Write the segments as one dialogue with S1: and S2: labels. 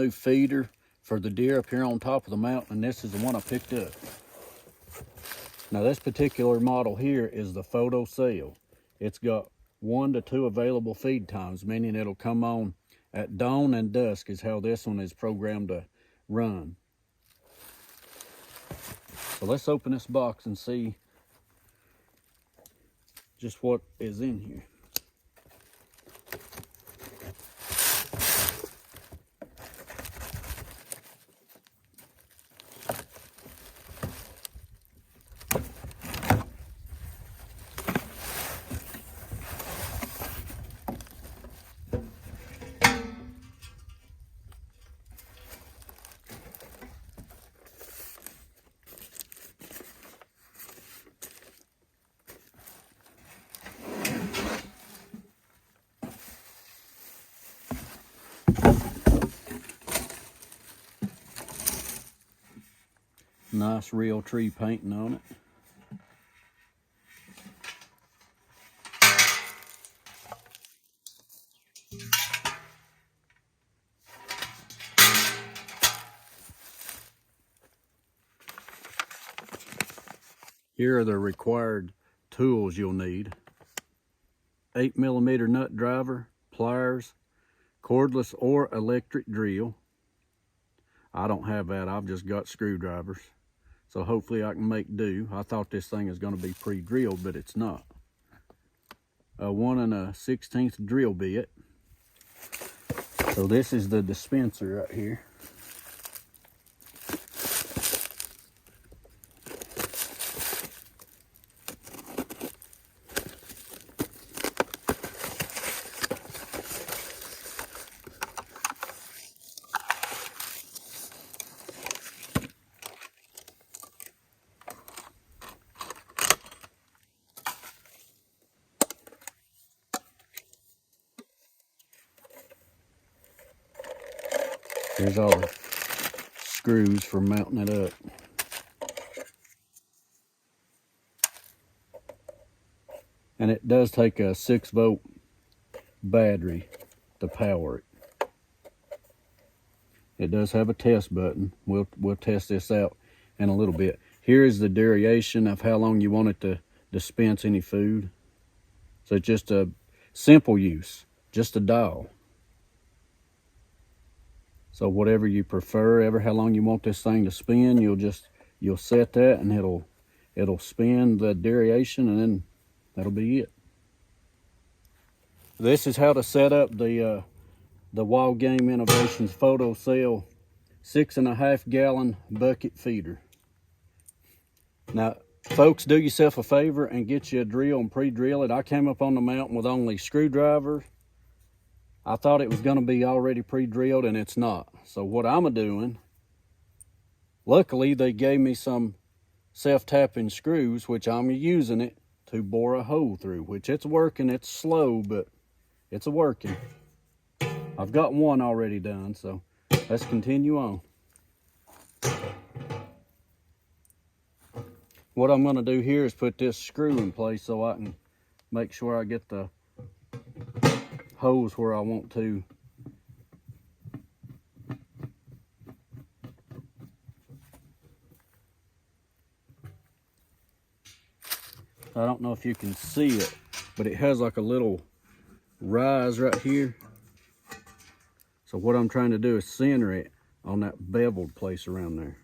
S1: new feeder for the deer up here on top of the mountain, and this is the one I picked up. Now this particular model here is the Photocell. It's got 1 to 2 available feed times, meaning it'll come on at dawn and dusk is how this one is programmed to run. So let's open this box and see just what is in here. Nice real tree painting on it. Here are the required tools you'll need. 8mm nut driver, pliers, cordless or electric drill. I don't have that, I've just got screwdrivers. So hopefully I can make do. I thought this thing is going to be pre-drilled, but it's not. A 1 1/16 drill bit. So this is the dispenser right here. Here's all the screws for mounting it up. And it does take a 6-volt battery to power it. It does have a test button. We'll test this out in a little bit. Here is the duration of how long you want it to dispense any food. So it's just a simple use, just a dial. So whatever you prefer, how long you want this thing to spin, you'll set that and it'll spin the duration, and then that'll be it. This is how to set up the Wildgame Innovations Photocell 6.5 gallon bucket feeder. Now, folks, do yourself a favor and get you a drill and pre-drill it. I came up on the mountain with only screwdrivers. I thought it was going to be already pre-drilled, and it's not. So what I'm doing, luckily they gave me some self-tapping screws, which I'm using it to bore a hole through, which it's working. It's slow, but it's working. I've got one already done, so let's continue on. What I'm going to do here is put this screw in place so I can make sure I get the hose where I want to. I don't know if you can see it, but it has like a little rise right here. So what I'm trying to do is center it on that beveled place around there.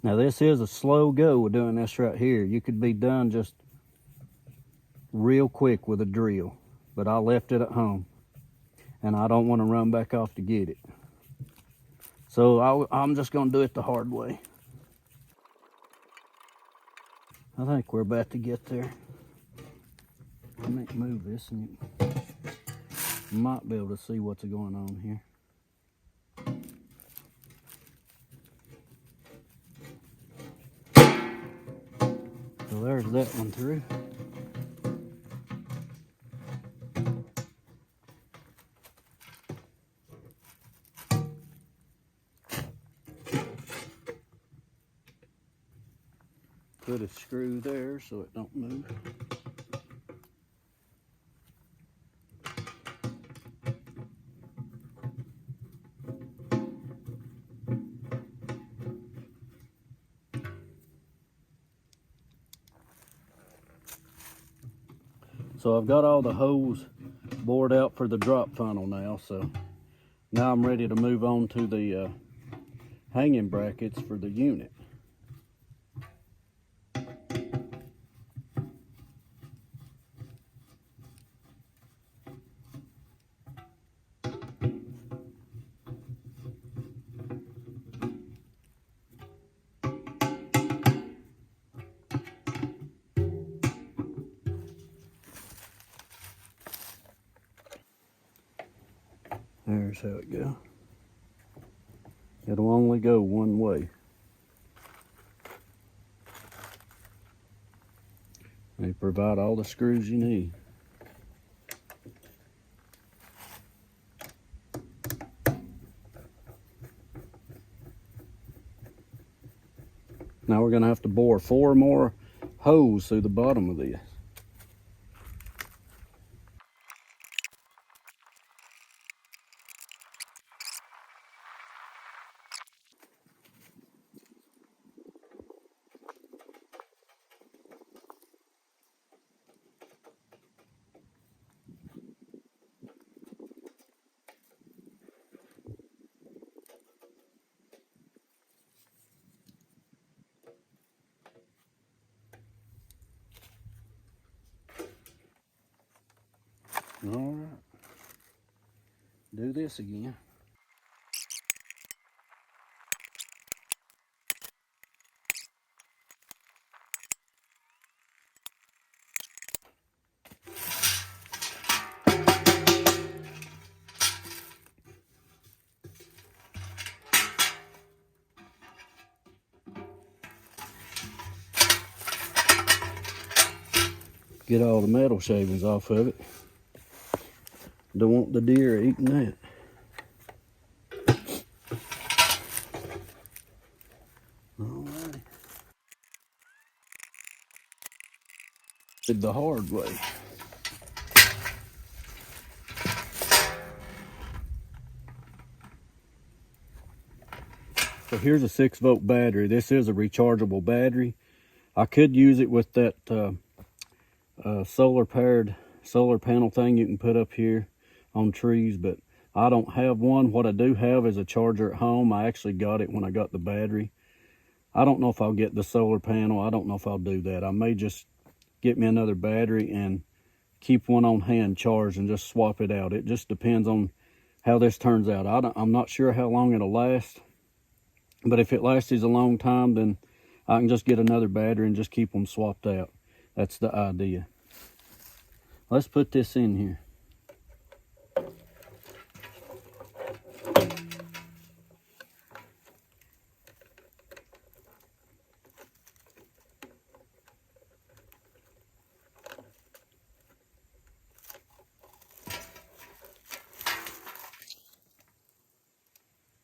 S1: Now this is a slow go with doing this right here. You could be done just real quick with a drill, but I left it at home and I don't want to run back off to get it. So I'm just going to do it the hard way. I think we're about to get there. Let me move this and you might be able to see what's going on here. So there's that one through. Put a screw there so it don't move. So I've got all the holes bored out for the drop funnel now, so now I'm ready to move on to the hanging brackets for the unit. There's how it goes. It'll only go one way. They provide all the screws you need. Now we're going to have to bore 4 more holes through the bottom of this. All right, do this again. Get all the metal shavings off of it. Don't want the deer eating that. Alrighty. Did the hard way. So here's a 6-volt battery. This is a rechargeable battery. I could use it with that solar panel thing you can put up here on trees, but I don't have one. What I do have is a charger at home. I actually got it when I got the battery. I don't know if I'll get the solar panel. I don't know if I'll do that. I may just get me another battery and keep one on hand charged and just swap it out. It just depends on how this turns out. I'm not sure how long it'll last, but if it lasts a long time, then I can just get another battery and just keep them swapped out. That's the idea. Let's put this in here.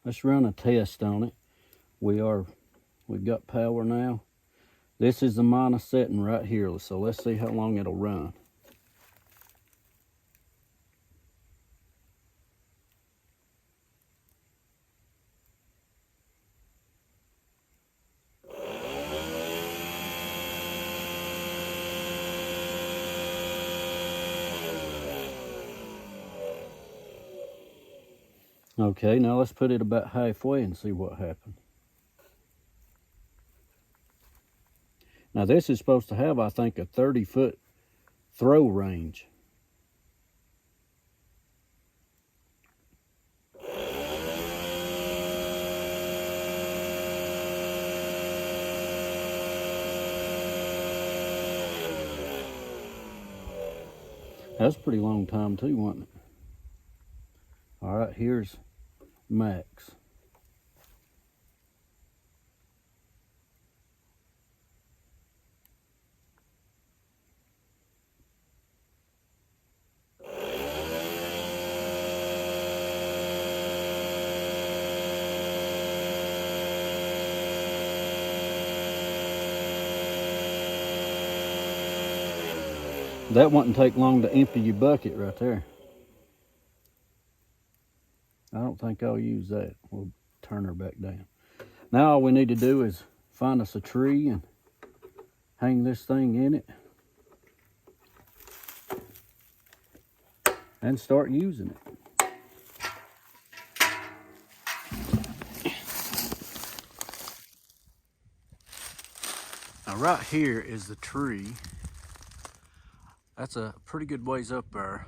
S1: Let's run a test on it. We've got power now. This is the minus setting right here, so let's see how long it'll run. Okay, now let's put it about halfway and see what happens. Now this is supposed to have, I think, a 30-foot throw range. That's a pretty long time too, wasn't it? All right, here's max. That wouldn't take long to empty your bucket right there. I don't think I'll use that. We'll turn her back down. Now all we need to do is find us a tree and hang this thing in it and start using it. Now right here is the tree. That's a pretty good ways up there.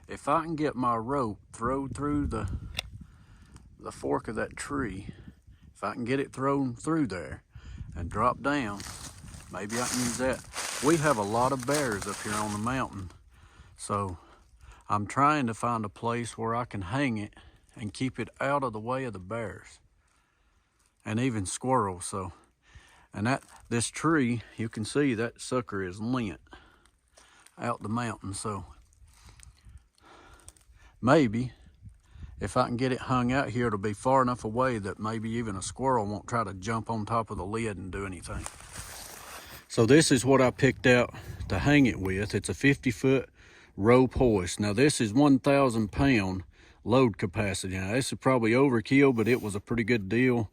S1: If I can get my rope thrown through the fork of that tree, if I can get it thrown through there and drop down, maybe I can use that. We have a lot of bears up here on the mountain, so I'm trying to find a place where I can hang it and keep it out of the way of the bears and even squirrels. So, and this tree, you can see that sucker is leant out the mountain. So maybe if I can get it hung out here, it'll be far enough away that maybe even a squirrel won't try to jump on top of the lid and do anything. So this is what I picked out to hang it with. It's a 50-foot rope hoist. Now this is 1,000 pound load capacity. Now this is probably overkill, but it was a pretty good deal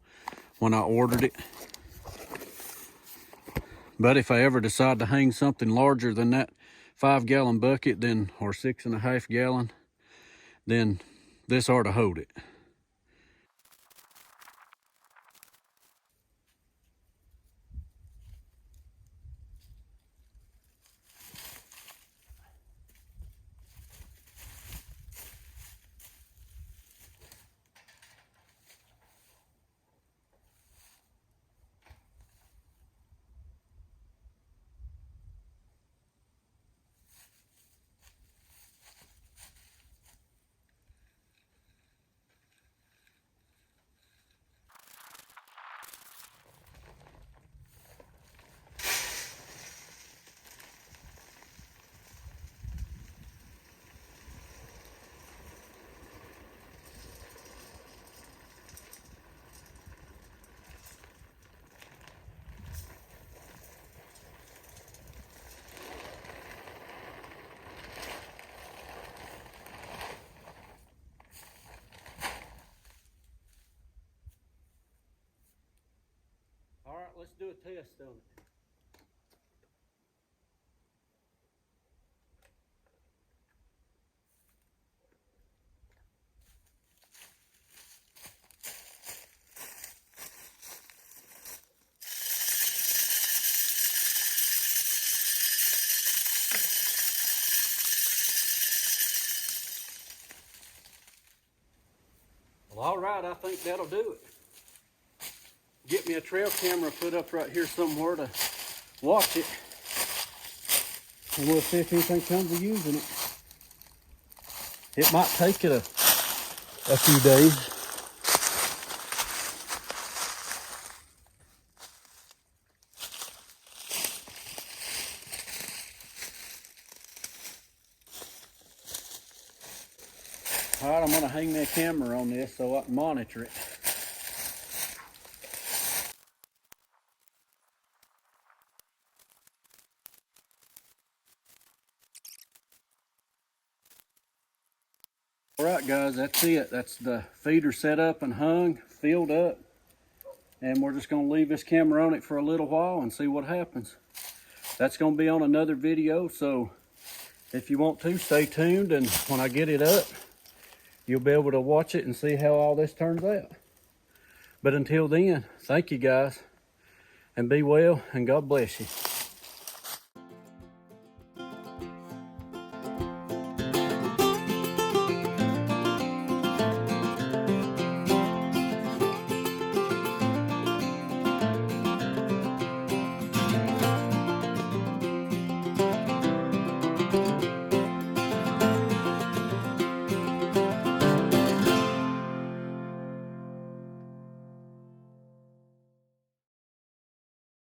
S1: when I ordered it. But if I ever decide to hang something larger than that 5-gallon bucket, then, or 6.5 gallon, then this ought to hold it. All right, let's do a test on it. Well, all right, I think that'll do it. Get me a trail camera put up right here somewhere to watch it, and we'll see if anything comes of using it. It might take it a few days. All right, I'm gonna hang that camera on this so I can monitor it. All right, guys, that's it. That's the feeder set up and hung, filled up. And we're just gonna leave this camera on it for a little while and see what happens. That's gonna be on another video, so if you want to, stay tuned, and when I get it up, you'll be able to watch it and see how all this turns out. But until then, thank you guys, and be well, and God bless you.